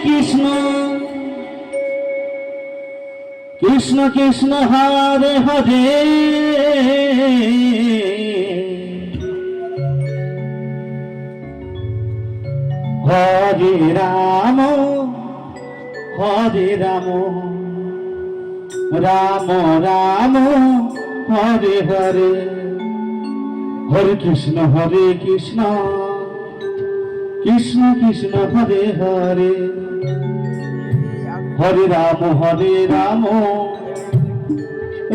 Krishna Krishna Krishna Hare Hare Hare Ram Ram Ram Hare Hare Hare Krishna Krishna Krishna Hare Hare Hare Ram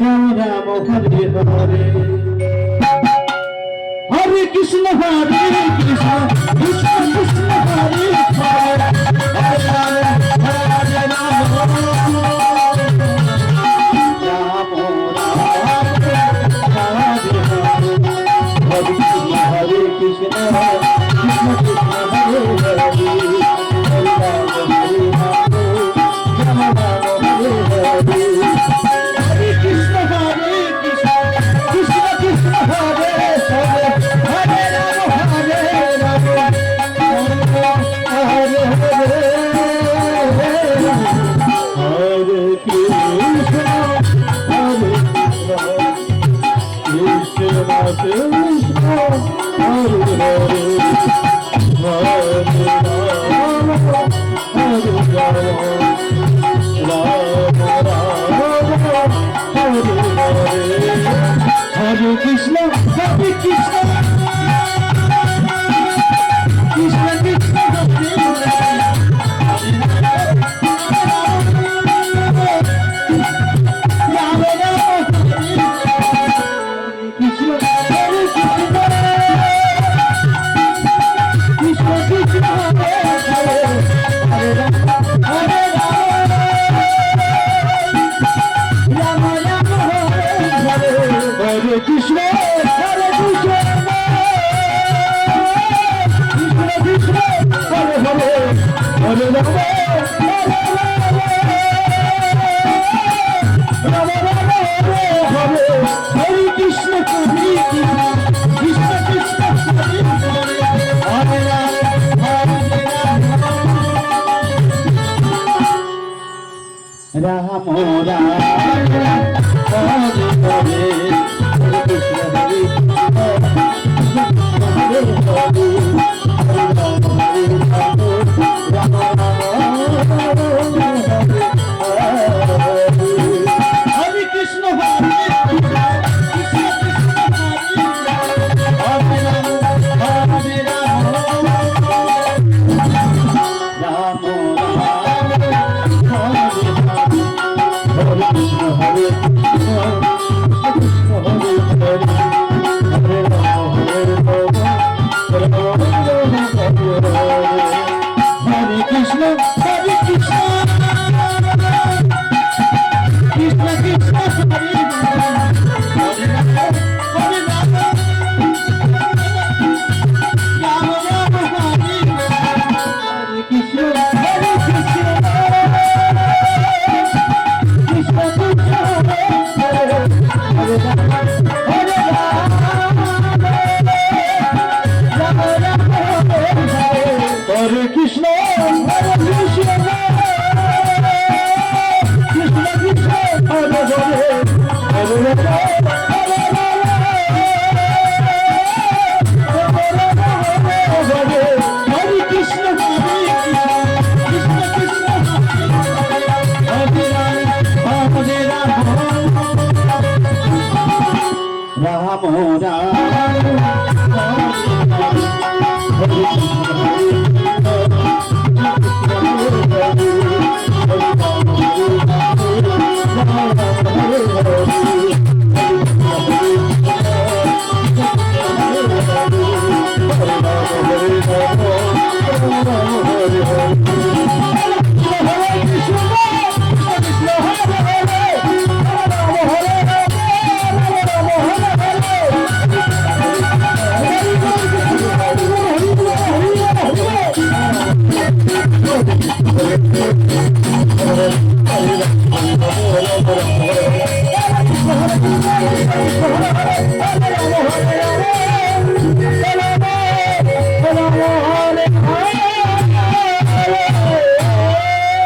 Ram Ram Hare Hare Hare Krishna Krishna Krishna Hare Hare Hare Ram Hare Krishna Hare Krishna, Hare Krishna, Krishna Krishna, Hare Rama, Krishna Hare Krishna, Krishna Krishna, Hare Rama, Hare Rama, Rama Rama, Hare Krishna, Hare Krishna, Krishna Krishna, Hare Hare, Hare Rama, Rama Rama, Hare Hare Krishna, Krishna Krishna, Hare Hare, Hare Rama, Rama Hare